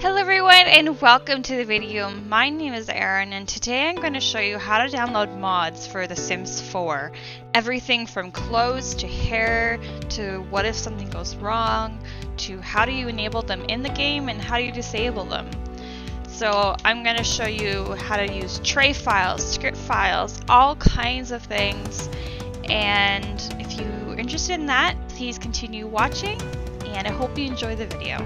Hello everyone and welcome to the video. My name is Erin and today I'm going to show you how to download mods for The Sims 4. Everything from clothes to hair to what if something goes wrong to how do you enable them in the game and how do you disable them. So I'm going to show you how to use tray files, script files, all kinds of things, and if you're interested in that, please continue watching and I hope you enjoy the video.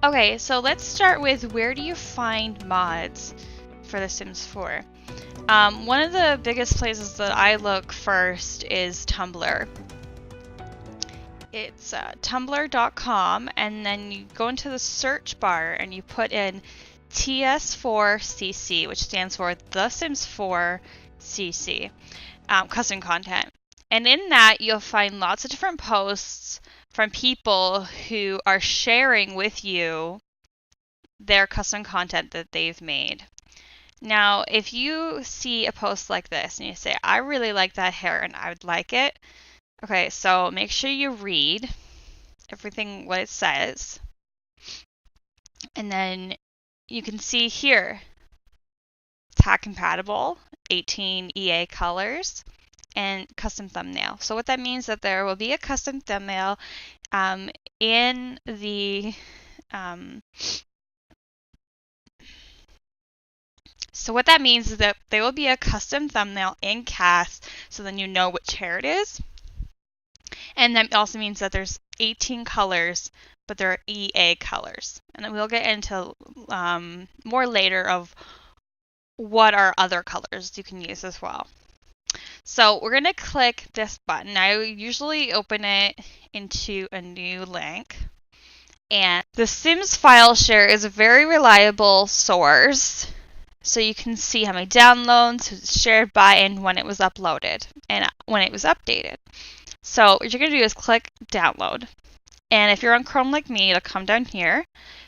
Okay, so let's start with where do you find mods for The Sims 4? One of the biggest places that I look first is Tumblr. It's tumblr.com, and then you go into the search bar and you put in TS4CC, which stands for The Sims 4 CC, custom content. And in that you'll find lots of different posts from people who are sharing with you their custom content that they've made. Now, if you see a post like this and you say, I really like that hair and I would like it, okay, so make sure you read everything what it says. And then you can see here, tag compatible, 18 EA colors, and custom thumbnail. So what that means is that there will be a custom thumbnail in the so what that means is that there will be a custom thumbnail in cast, so then you know which hair it is. And that also means that there's 18 colors, but they're EA colors. And then we'll get into more later of what are other colors you can use as well. So we're going to click this button. I usually open it into a new link. And the Sims file share is a very reliable source. So you can see how many downloads, who it's shared by, and when it was uploaded, and when it was updated. So what you're going to do is click download. And if you're on Chrome like me, it'll come down here.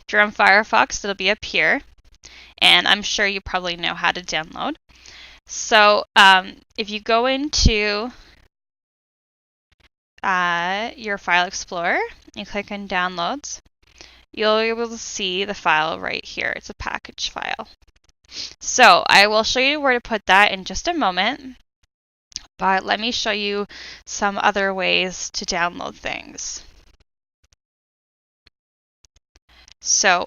If you're on Firefox, it'll be up here. And I'm sure you probably know how to download. So if you go into your file explorer, you click on downloads, you'll be able to see the file right here. It's a package file. So I will show you where to put that in just a moment, but let me show you some other ways to download things. So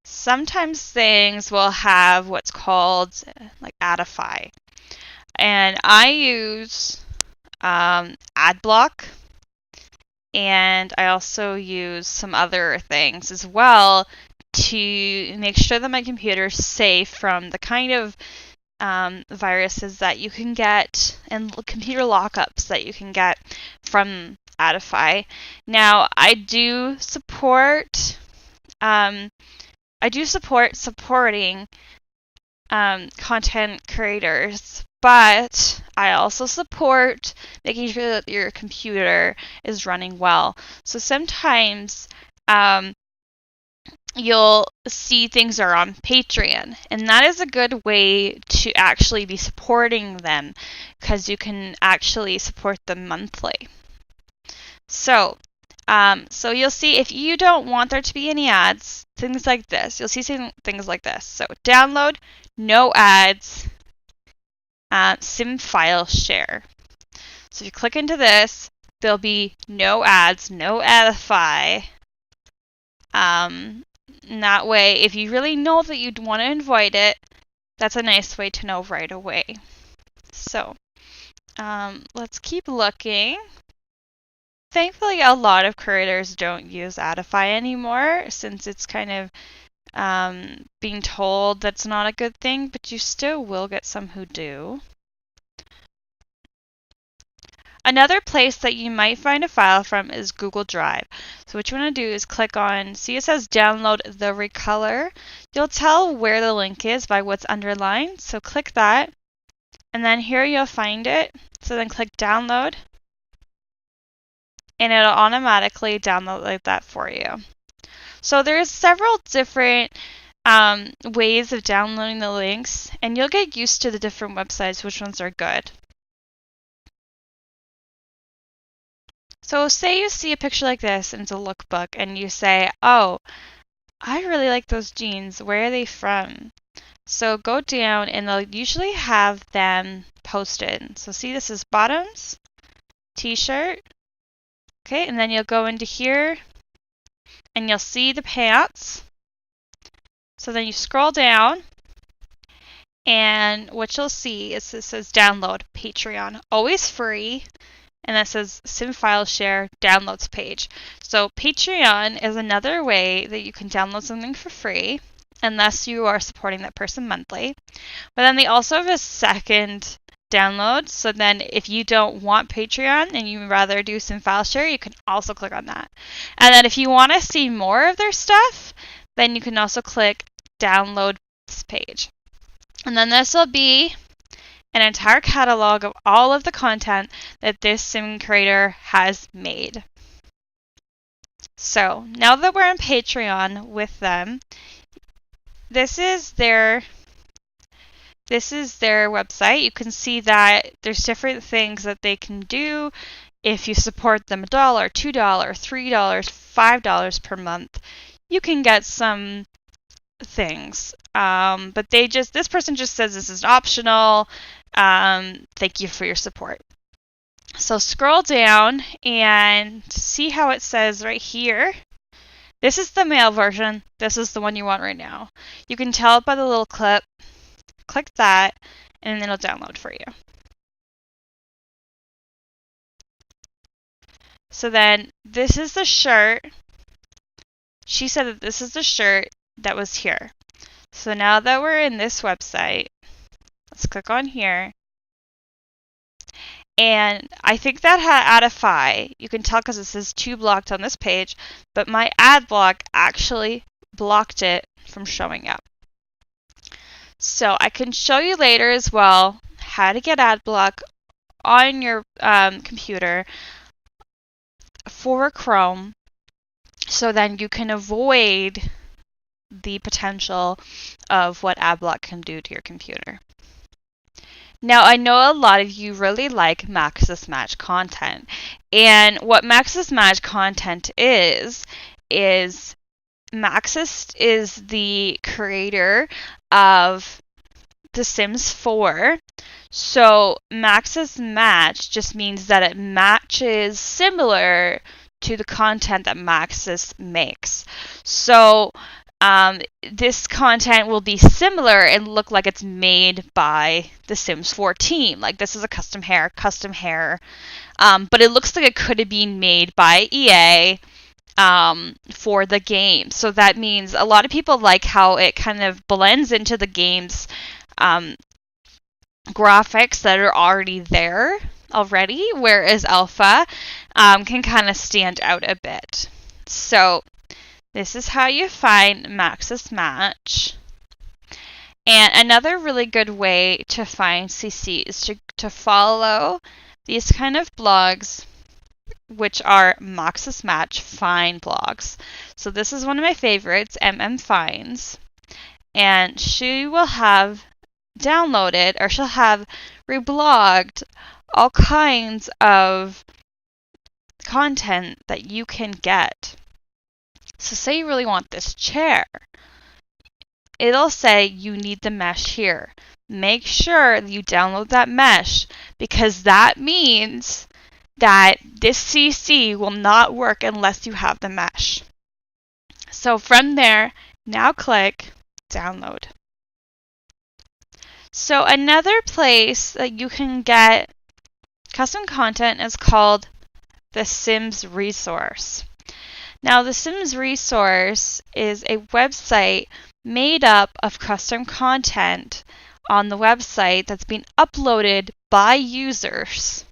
sometimes things will have what's called like Adify, and I use Adblock, and I also use some other things as well to make sure that my computer is safe from the kind of viruses that you can get and computer lockups that you can get from Adify. Now, I do support supporting content creators, but I also support making sure that your computer is running well. So sometimes you'll see things are on Patreon, and that is a good way to actually be supporting them because you can actually support them monthly. So you'll see if you don't want there to be any ads, things like this. You'll see things like this. So download, no ads, Sim file share. So if you click into this, there'll be no ads, no Adify. And that way, if you really know that you'd want to invite it, that's a nice way to know right away. So let's keep looking. Thankfully, a lot of creators don't use Adify anymore since it's kind of being told that's not a good thing, but you still will get some who do. Another place that you might find a file from is Google Drive. So what you want to do is click on, see it says download the recolor. You'll tell where the link is by what's underlined. So click that, and then here you'll find it. So then click download, and it'll automatically download like that for you. So there's several different ways of downloading the links, and you'll get used to the different websites, which ones are good. So say you see a picture like this and it's a lookbook and you say, oh, I really like those jeans. Where are they from? So go down and they'll usually have them posted. So see, this is bottoms, t-shirt. Okay, and then you'll go into here and you'll see the pants. So then you scroll down and what you'll see is it says download Patreon, always free. And that says Sim File Share Downloads page. So Patreon is another way that you can download something for free, unless you are supporting that person monthly. But then they also have a second download. So then if you don't want Patreon and you rather do Sim File Share, you can also click on that. And then if you want to see more of their stuff, then you can also click Download this page. And then this will be an entire catalog of all of the content that this sim creator has made. So now that we're on Patreon with them, this is their website. You can see that there's different things that they can do if you support them $1, $2, $3, $5 per month. You can get some things, but this person just says this is optional. Thank you for your support. So scroll down and see how it says right here. This is the male version. This is the one you want right now. You can tell it by the little clip. Click that and it'll download for you. So then this is the shirt. She said that this is the shirt that was here. So now that we're in this website, let's click on here. And I think that had Adify. You can tell because it says 2 blocked on this page, but my Adblock actually blocked it from showing up. So I can show you later as well how to get Adblock on your computer for Chrome, so then you can avoid the potential of what Adblock can do to your computer. Now, I know a lot of you really like Maxis Match content, and what Maxis Match content is Maxis is the creator of The Sims 4. So Maxis Match just means that it matches similar to the content that Maxis makes. So this content will be similar and look like it's made by the Sims 4 team. Like this is a custom hair, but it looks like it could have been made by EA for the game. So that means a lot of people like how it kind of blends into the game's graphics that are already there already, whereas Alpha can kind of stand out a bit. So this is how you find Maxis Match. And another really good way to find CC is to follow these kind of blogs, which are Maxis Match Find blogs. So this is one of my favorites, MM Finds. And she will have downloaded, or she'll have reblogged all kinds of content that you can get. So say you really want this chair. It'll say you need the mesh here. Make sure that you download that mesh, because that means that this CC will not work unless you have the mesh. So from there, now click download. So another place that you can get custom content is called the Sims Resource. Now, the Sims Resource is a website made up of custom content on the website that's been uploaded by users.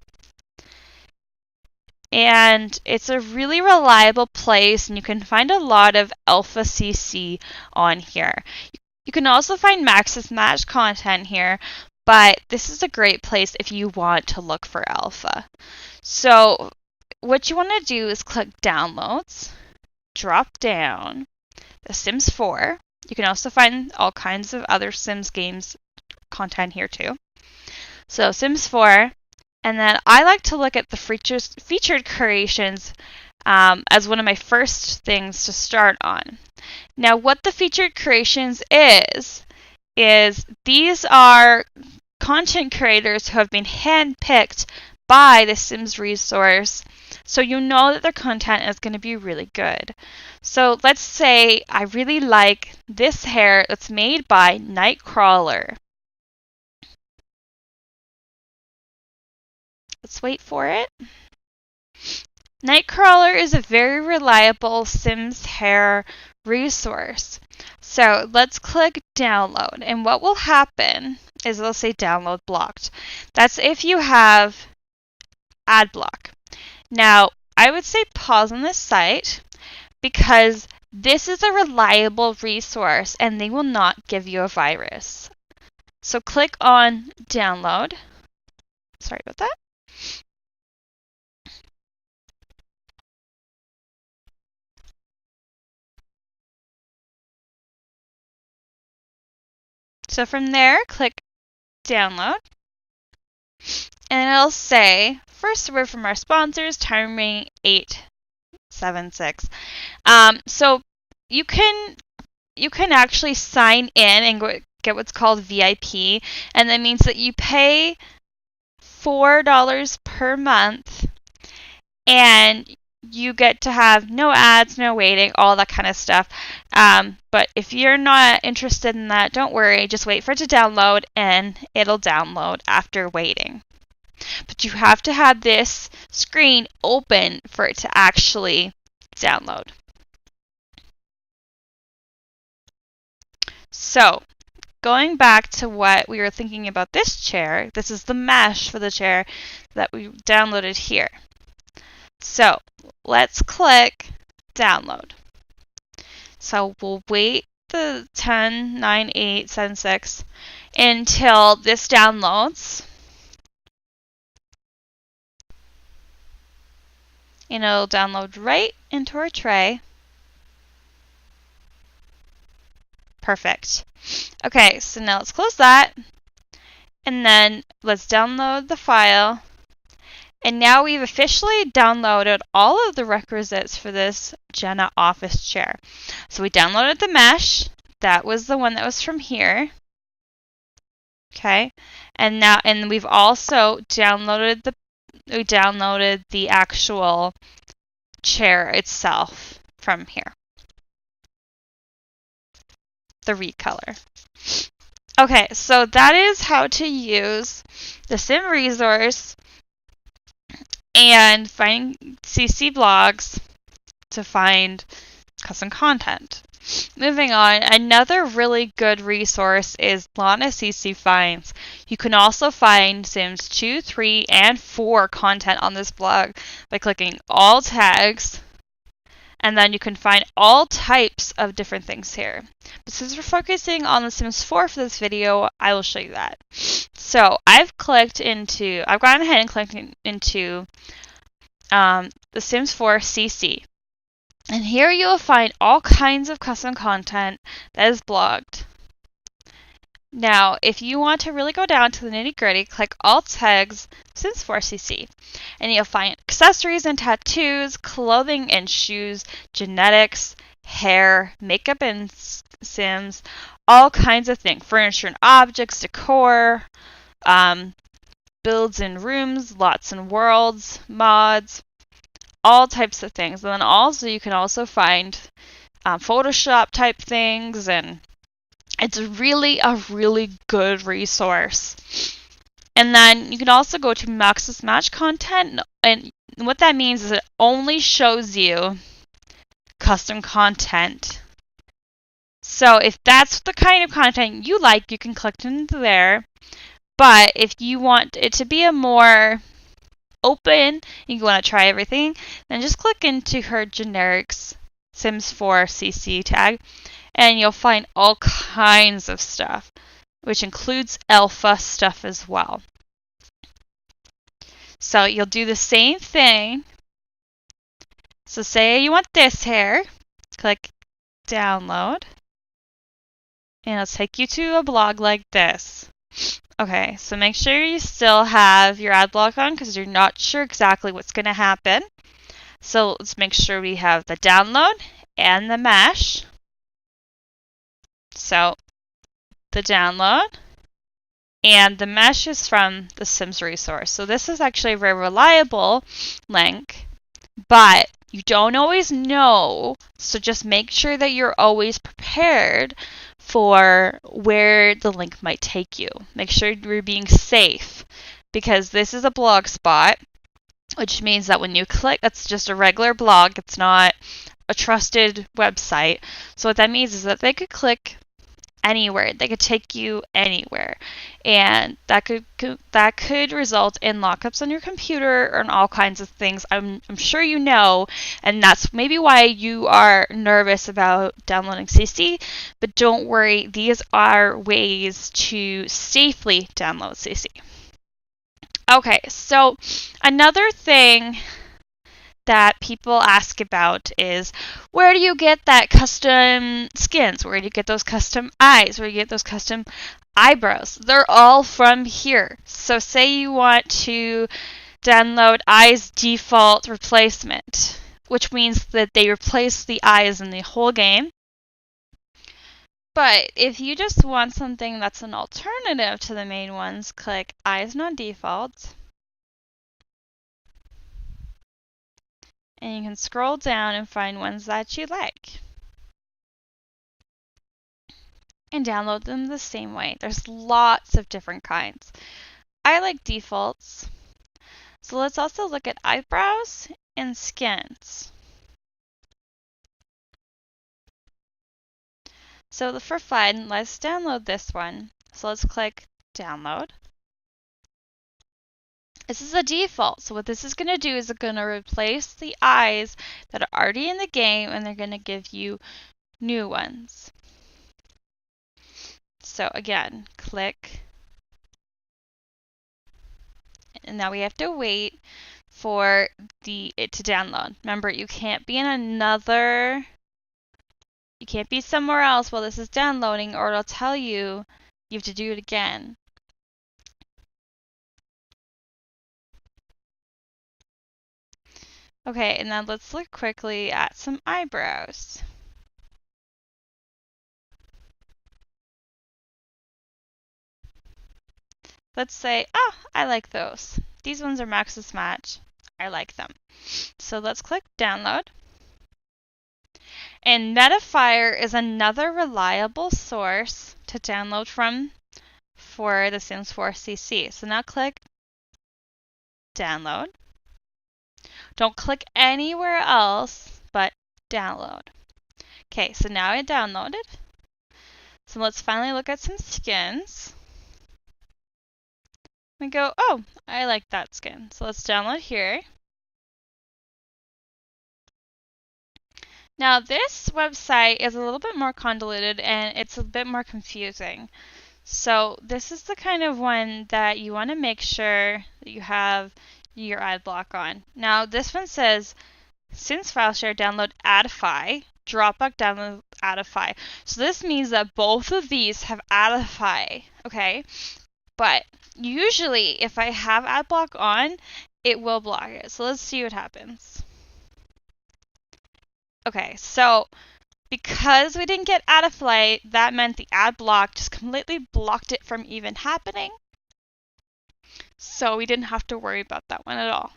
And it's a really reliable place, and you can find a lot of Alpha CC on here. You can also find Maxis Match content here, but this is a great place if you want to look for Alpha. So what you want to do is click Downloads, drop down The Sims 4. You can also find all kinds of other Sims games content here too. So Sims 4, And then I like to look at the featured creations as one of my first things to start on. Now, what the featured creations is these are content creators who have been handpicked by the Sims resource, so you know that their content is going to be really good. So let's say I really like this hair that's made by Nightcrawler. Let's wait for it. Nightcrawler is a very reliable Sims hair resource. So let's click download, and what will happen is it'll say download blocked. That's if you have Adblock. Now, I would say pause on this site because this is a reliable resource and they will not give you a virus. So click on download. Sorry about that. So from there, click download. And it'll say, first word from our sponsors, time remaining 876. So you can actually sign in and get what's called VIP, and that means that you pay $4 per month, and you get to have no ads, no waiting, all that kind of stuff. But if you're not interested in that, don't worry. Just wait for it to download, and it'll download after waiting. But you have to have this screen open for it to actually download. So, going back to what we were thinking about this chair, this is the mesh for the chair that we downloaded here. So, let's click download. So, we'll wait the 10-9-8-7-6 until this downloads. And it'll download right into our tray. Perfect. Okay, so now let's close that. And then let's download the file. And now we've officially downloaded all of the requisites for this Jenna office chair. So we downloaded the mesh. That was the one that was from here. Okay. And we've also downloaded the actual chair itself from here. The recolor. Okay, so that is how to use the Sim resource and find CC blogs to find custom content. Moving on, another really good resource is Lanna CC finds. You can also find Sims 2, 3, and 4 content on this blog by clicking all tags, and then you can find all types of different things here. But since we're focusing on the Sims 4 for this video, I will show you that. So I've gone ahead and clicked into the Sims 4 CC. And here you'll find all kinds of custom content that is blogged. Now, if you want to really go down to the nitty-gritty, click Alt Tags Sims 4 CC. And you'll find accessories and tattoos, clothing and shoes, genetics, hair, makeup and Sims, all kinds of things. Furniture and objects, decor, builds and rooms, lots and worlds, mods, all types of things. And then also you can also find Photoshop type things, and it's really a really good resource. And then you can also go to Maxis Match content, and what that means is it only shows you custom content. So if that's the kind of content you like, you can click into there. But if you want it to be a more open, you want to try everything, then just click into her generics Sims 4 CC tag, and you'll find all kinds of stuff, which includes alpha stuff as well. So you'll do the same thing. So say you want this hair, click download, and it'll take you to a blog like this. Okay, so make sure you still have your ad block on because you're not sure exactly what's going to happen. So let's make sure we have the download and the mesh. So the download and the mesh is from the Sims resource. So this is actually a very reliable link, but you don't always know. So just make sure that you're always prepared for where the link might take you. Make sure you're being safe because this is a blog spot, which means that when you click, that's just a regular blog. It's not a trusted website. So what that means is that they could click anywhere. They could take you anywhere, and that could result in lockups on your computer and all kinds of things. I'm sure you know, and that's maybe why you are nervous about downloading CC. But don't worry, these are ways to safely download CC. Okay, so another thing that people ask about is, where do you get that custom skins? Where do you get those custom eyes? Where do you get those custom eyebrows? They're all from here. So say you want to download eyes default replacement, which means that they replace the eyes in the whole game. But if you just want something that's an alternative to the main ones, click eyes not default. And you can scroll down and find ones that you like. And download them the same way. There's lots of different kinds. I like defaults. So let's also look at eyebrows and skins. So for fun, let's download this one. So let's click download. This is a default. So what this is going to do is it's going to replace the eyes that are already in the game, and they're going to give you new ones. So again, click. And now we have to wait for it to download. Remember, you can't be somewhere else while this is downloading, or it'll tell you you have to do it again. Okay, and then let's look quickly at some eyebrows. Let's say, oh, I like those. These ones are Maxis Match. I like them. So let's click download. And Metaphire is another reliable source to download from for The Sims 4 CC. So now click download. Don't click anywhere else but download. Okay, so now I downloaded. So let's finally look at some skins. We go, oh, I like that skin. So let's download here. Now this website is a little bit more convoluted and it's a bit more confusing. So this is the kind of one that you want to make sure that you have your ad block on. Now this one says Sims file share download Adify, Dropbox download Adify. So this means that both of these have Adify, okay? But usually if I have Adblock on, it will block it. So let's see what happens. Okay, so because we didn't get Adify, that meant the ad block just completely blocked it from even happening. So we didn't have to worry about that one at all.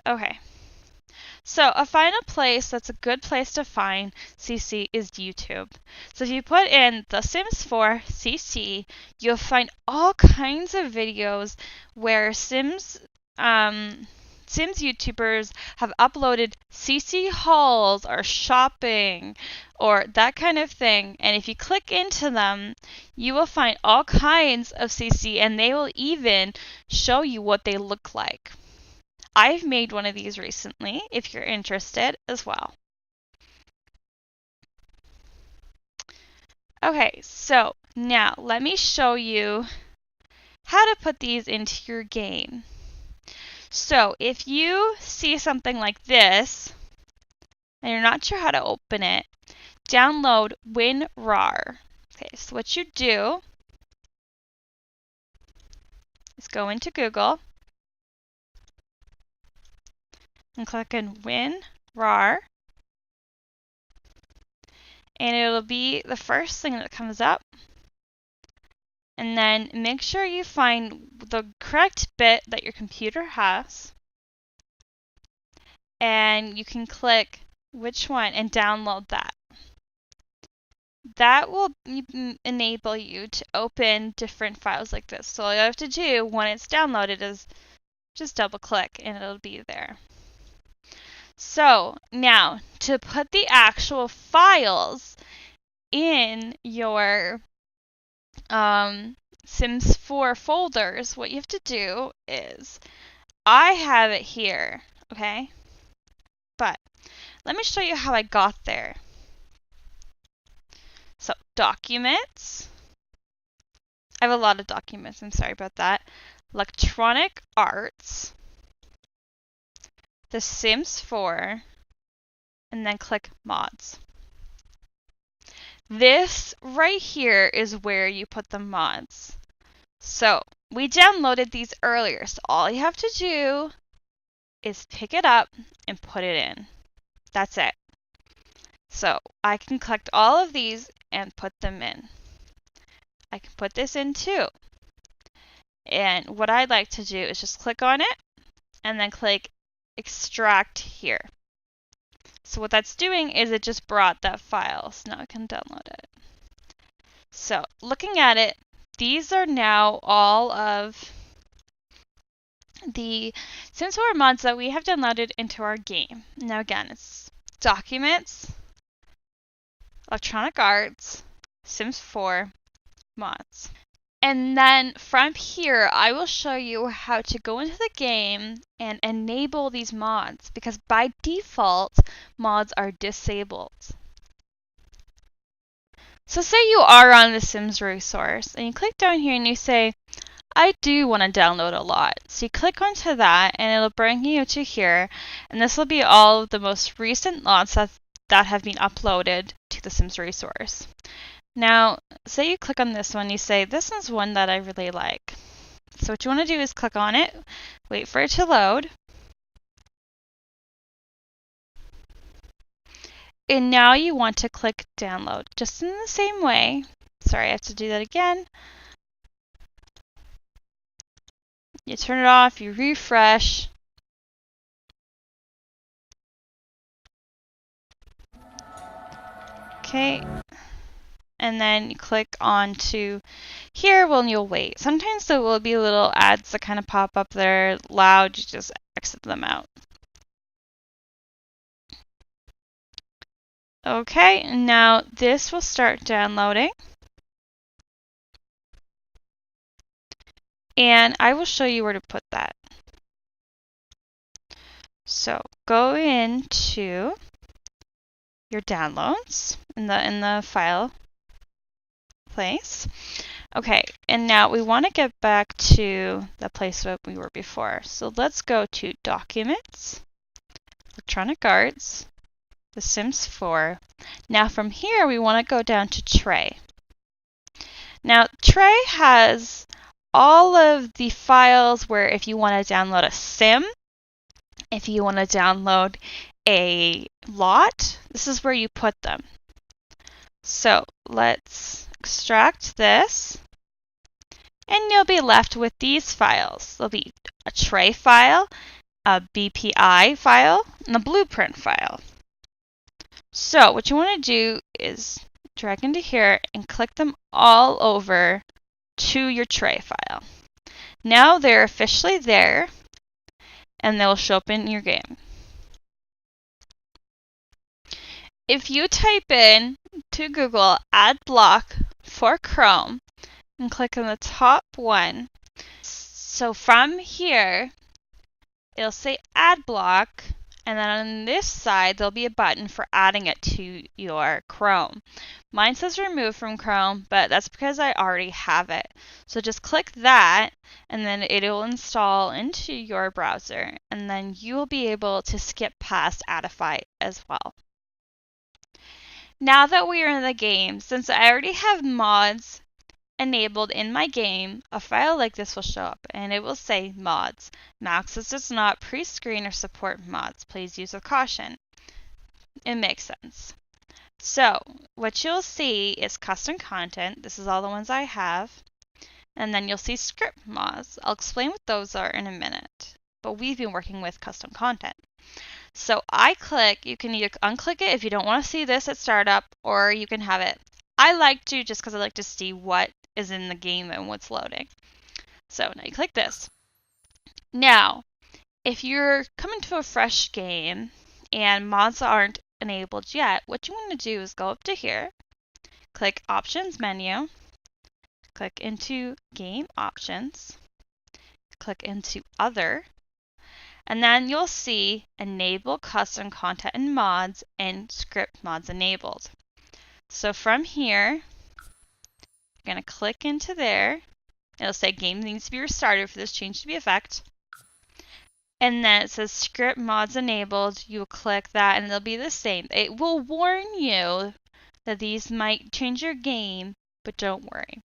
Okay. So a final place that's a good place to find CC is YouTube. So if you put in The Sims 4 CC, you'll find all kinds of videos where Sims YouTubers have uploaded CC hauls or shopping or that kind of thing. And if you click into them, you will find all kinds of CC, and they will even show you what they look like. I've made one of these recently, if you're interested as well. Okay, so now let me show you how to put these into your game. So if you see something like this, and you're not sure how to open it, download WinRAR. Okay, so what you do is go into Google and click on WinRAR, and it'll be the first thing that comes up. And then make sure you find the correct bit that your computer has, and you can click which one and download that. That will enable you to open different files like this. So all you have to do when it's downloaded is just double click and it'll be there. So now to put the actual files in your Sims 4 folders, what you have to do is, I have it here, okay? But let me show you how I got there. So, documents. I have a lot of documents, I'm sorry about that. Electronic Arts. The Sims 4. And then click Mods. This right here is where you put the mods. So, we downloaded these earlier, so all you have to do is pick it up and put it in. That's it. So, I can collect all of these and put them in. I can put this in too. And what I'd like to do is just click on it and then click Extract here. So what that's doing is it just brought that file, so now I can download it. So looking at it, these are now all of the Sims 4 mods that we have downloaded into our game. Now again, it's Documents, Electronic Arts, Sims 4, Mods. And then from here, I will show you how to go into the game and enable these mods, because by default, mods are disabled. So say you are on the Sims resource, and you click down here and you say, I do want to download a lot. So you click onto that, and it'll bring you to here, and this will be all of the most recent mods that have been uploaded to the Sims resource. Now, say you click on this one, you say, this is one that I really like. So what you want to do is click on it, wait for it to load. And now you want to click download, just in the same way. Sorry, I have to do that again. You turn it off, you refresh. Okay. And then you click on to here when you'll wait. Sometimes there will be little ads that kind of pop up there loud. You just exit them out. Okay, now this will start downloading. And I will show you where to put that. So go into your downloads in the file place. Okay, and now we want to get back to the place that we were before. So let's go to Documents, Electronic Arts, The Sims 4. Now from here we want to go down to Tray. Now Tray has all of the files where if you want to download a sim, if you want to download a lot, this is where you put them. So let's extract this, and you'll be left with these files. There'll be a tray file, a BPI file, and a blueprint file. So what you want to do is drag into here and click them all over to your tray file. Now they're officially there, and they'll show up in your game. If you type in to Google Adblock for Chrome and click on the top one, so from here it'll say Adblock, and then on this side there'll be a button for adding it to your Chrome. Mine says remove from Chrome, but that's because I already have it. So just click that, and then it'll install into your browser, and then you will be able to skip past Addify as well. Now that we are in the game, since I already have mods enabled in my game, a file like this will show up and it will say mods. Maxis does not pre-screen or support mods. Please use with caution. It makes sense. So what you'll see is custom content. This is all the ones I have. And then you'll see script mods. I'll explain what those are in a minute. But we've been working with custom content. So I click, you can either unclick it if you don't want to see this at startup, or you can have it. I like to just because I like to see what is in the game and what's loading. So now you click this. Now, if you're coming to a fresh game and mods aren't enabled yet, what you want to do is go up to here, click Options menu, click into Game Options, click into Other, and then you'll see Enable Custom Content and Mods and Script Mods Enabled. So from here, you're going to click into there. It'll say Game needs to be restarted for this change to be effect. And then it says Script Mods Enabled. You will click that and it'll be the same. It will warn you that these might change your game, but don't worry.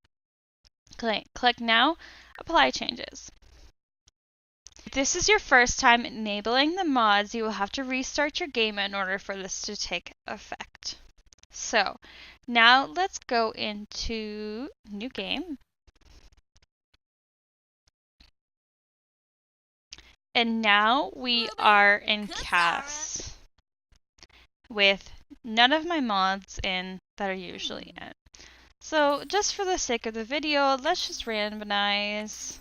Click now, Apply Changes. If this is your first time enabling the mods, you will have to restart your game in order for this to take effect. So now let's go into new game. And now we are in CAS with none of my mods in that are usually in. So just for the sake of the video, let's just randomize.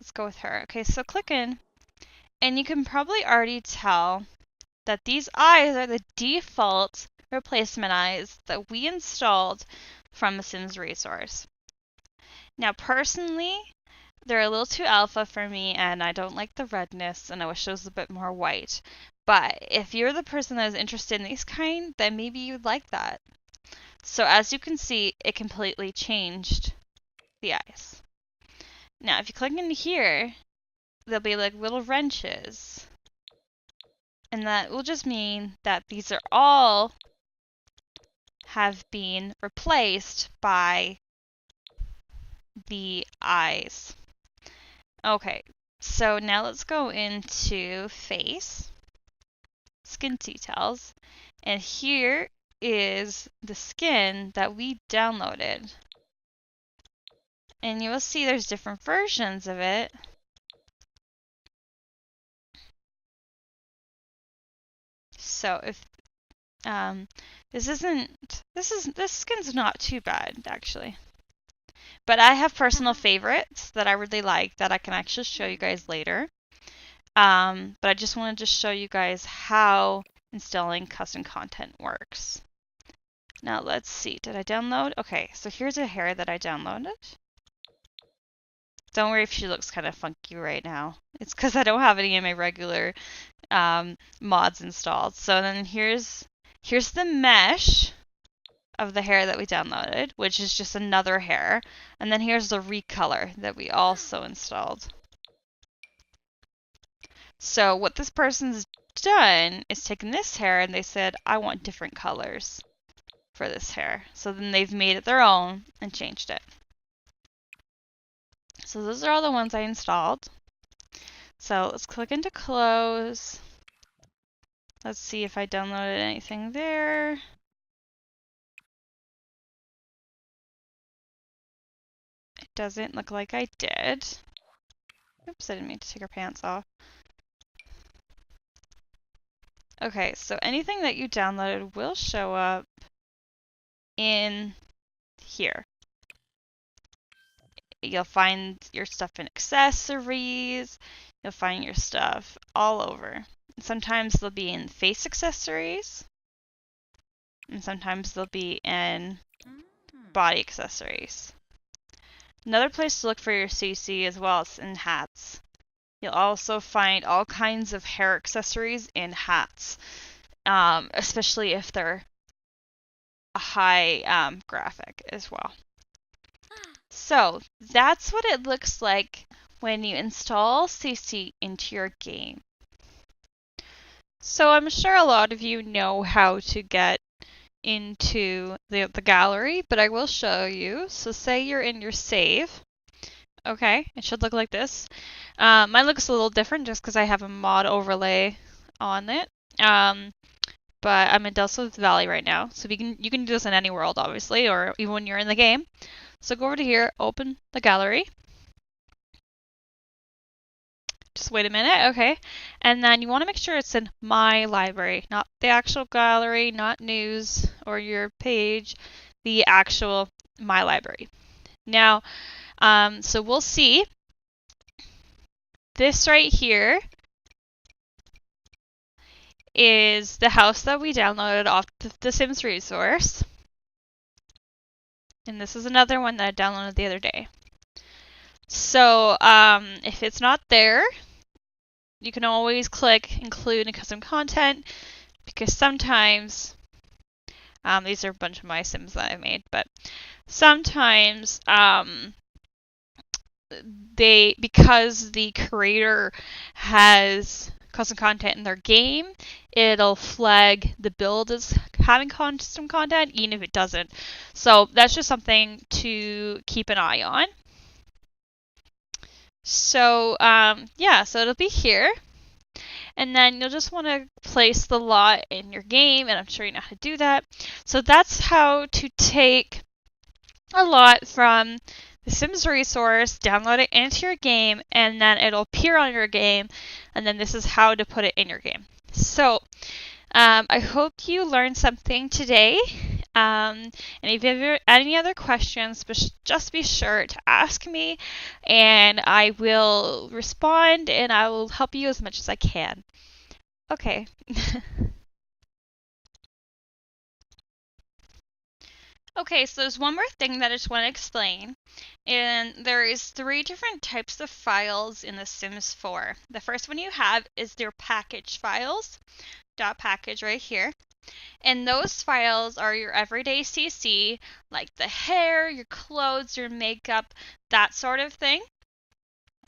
Let's go with her. Okay, so click in, and you can probably already tell that these eyes are the default replacement eyes that we installed from a Sims resource. Now, personally, they're a little too alpha for me, and I don't like the redness, and I wish it was a bit more white. But if you're the person that is interested in these kind, then maybe you'd like that. So as you can see, it completely changed the eyes. Now, if you click into here, there'll be like little wrenches. And that will just mean that these are all have been replaced by the eyes. Okay, so now let's go into face, skin details, and here is the skin that we downloaded. And you will see there's different versions of it. So if this skin's not too bad actually. But I have personal favorites that I really like that I can actually show you guys later. But I just wanted to show you guys how installing custom content works. Now let's see, did I download? Okay, so here's a hair that I downloaded. Don't worry if she looks kind of funky right now. It's because I don't have any of my regular mods installed. So then here's the mesh of the hair that we downloaded, which is just another hair. And then here's the recolor that we also installed. So what this person's done is taken this hair and they said, I want different colors for this hair. So then they've made it their own and changed it. So those are all the ones I installed. So let's click into close. Let's see if I downloaded anything there. It doesn't look like I did. Oops, I didn't mean to take her pants off. Okay, so anything that you downloaded will show up in here. You'll find your stuff in accessories. You'll find your stuff all over. Sometimes they'll be in face accessories. And sometimes they'll be in body accessories. Another place to look for your CC as well is in hats. You'll also find all kinds of hair accessories in hats, especially if they're a high graphic as well. So that's what it looks like when you install CC into your game. So I'm sure a lot of you know how to get into the gallery, but I will show you. So say you're in your save. Okay, it should look like this. Mine looks a little different just because I have a mod overlay on it. But I'm in Delta Valley right now, so you can do this in any world, obviously, or even when you're in the game. So go over to here, open the gallery. Just wait a minute, okay. And then you want to make sure it's in My Library, not the actual gallery, not news or your page, the actual My Library. Now, so we'll see this right here is the house that we downloaded off the Sims resource. And this is another one that I downloaded the other day. So if it's not there, you can always click include in custom content, because sometimes these are a bunch of my Sims that I made, but sometimes because the creator has custom content in their game, it'll flag the build as having custom content even if it doesn't. So that's just something to keep an eye on. So yeah, so it'll be here. And then you'll just want to place the lot in your game, and I'm sure you know how to do that. So that's how to take a lot from the Sims resource, download it into your game, and then it'll appear on your game, and then this is how to put it in your game. So I hope you learned something today. And if you have any other questions, just be sure to ask me, and I will respond, and I will help you as much as I can. Okay. Okay, so there's one more thing that I just want to explain. And there is 3 different types of files in The Sims 4. The first one you have is their package files, .package right here. And those files are your everyday CC, like the hair, your clothes, your makeup, that sort of thing.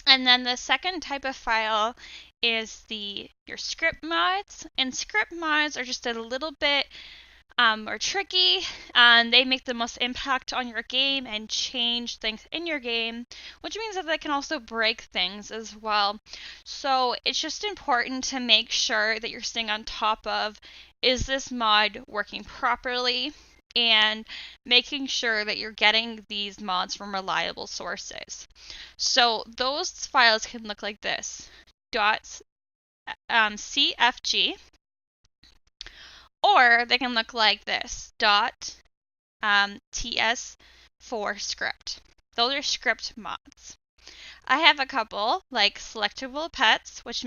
And then the second type of file is your script mods. And script mods are just a little bit more tricky, and they make the most impact on your game and change things in your game, which means that they can also break things as well. So it's just important to make sure that you're staying on top of, is this mod working properly, and making sure that you're getting these mods from reliable sources. So those files can look like this: .cfg, or they can look like this, .ts4 script. Those are script mods. I have a couple, like selectable pets, which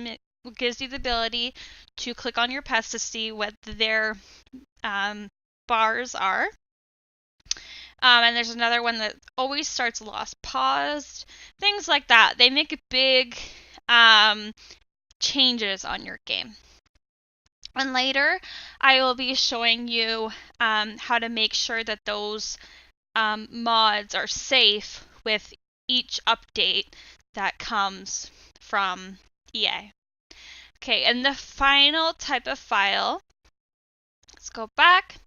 gives you the ability to click on your pets to see what their bars are. And there's another one that always starts lost paused, things like that. They make big changes on your game. And later, I will be showing you how to make sure that those mods are safe with each update that comes from EA. Okay, and the final type of file, let's go back.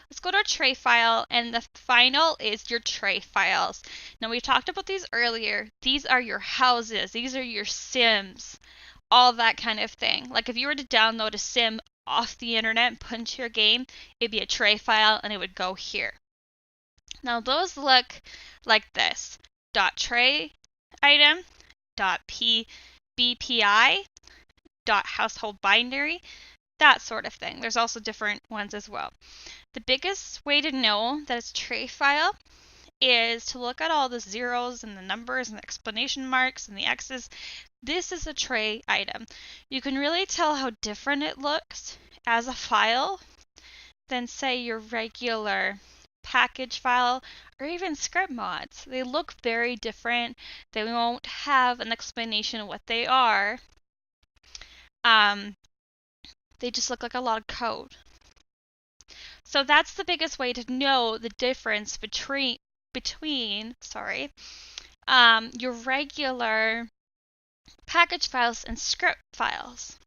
Let's go to our tray file, and the final is your tray files. Now, we talked about these earlier. These are your houses. These are your Sims, all that kind of thing. Like if you were to download a Sim off the internet and put into your game, it'd be a tray file and it would go here. Now those look like this: .tray item, .bpi, .household binary, that sort of thing. There's also different ones as well. The biggest way to know that it's a tray file is to look at all the zeros and the numbers and the exclamation marks and the X's. This is a tray item. You can really tell how different it looks as a file than, say, your regular package file or even script mods. They look very different. They won't have an explanation of what they are. They just look like a lot of code. So that's the biggest way to know the difference between your regular package files and script files.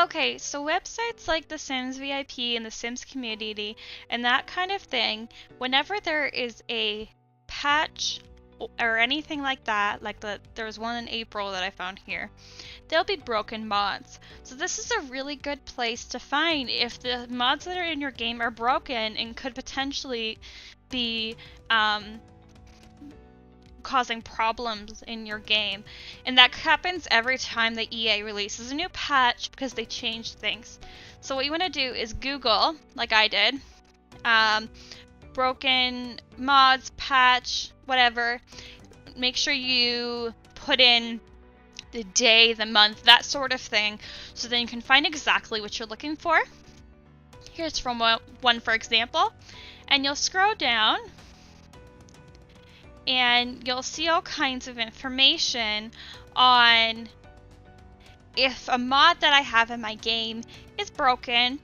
Okay, so websites like The Sims VIP and The Sims Community and that kind of thing, whenever there is a patch or anything like that, like there was one in April that I found here, there'll be broken mods. So this is a really good place to find if the mods that are in your game are broken and could potentially be causing problems in your game. And that happens every time the EA releases a new patch because they change things. So what you want to do is Google, like I did, broken mods, patch, whatever. Make sure you put in the day, the month, that sort of thing, so then you can find exactly what you're looking for. Here's from one for example, and you'll scroll down and you'll see all kinds of information on if a mod that I have in my game is broken.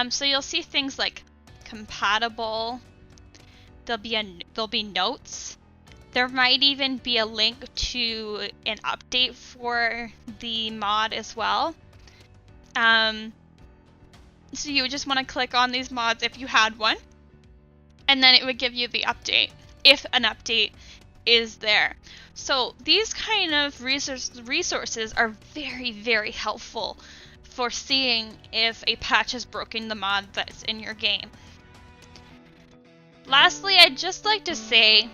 So you'll see things like compatible, there'll be notes. There might even be a link to an update for the mod as well. So you would just want to click on these mods if you had one, and then it would give you the update, if an update is there. So these kind of resources are very, very helpful for seeing if a patch has broken the mod that's in your game. Lastly, I'd just like to say,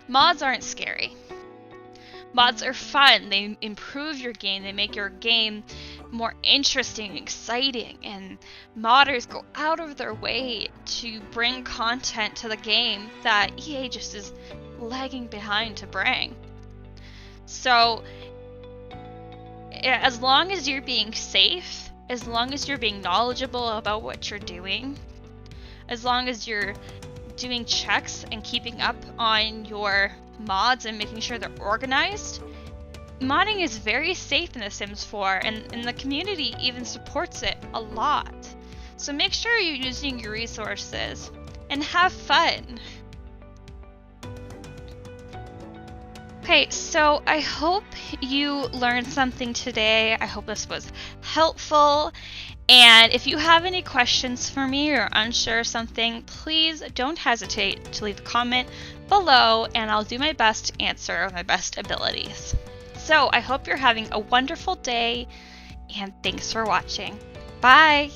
mods aren't scary. Mods are fun. They improve your game. They make your game more interesting, exciting, and modders go out of their way to bring content to the game that EA just is lagging behind to bring. So, as long as you're being safe, as long as you're being knowledgeable about what you're doing, as long as you're doing checks and keeping up on your mods and making sure they're organized, modding is very safe in The Sims 4, and the community even supports it a lot. So make sure you're using your resources and have fun. Okay, so I hope you learned something today. I hope this was helpful. And if you have any questions for me or unsure of something, please don't hesitate to leave a comment below, and I'll do my best to answer with my best abilities. So I hope you're having a wonderful day, and thanks for watching. Bye!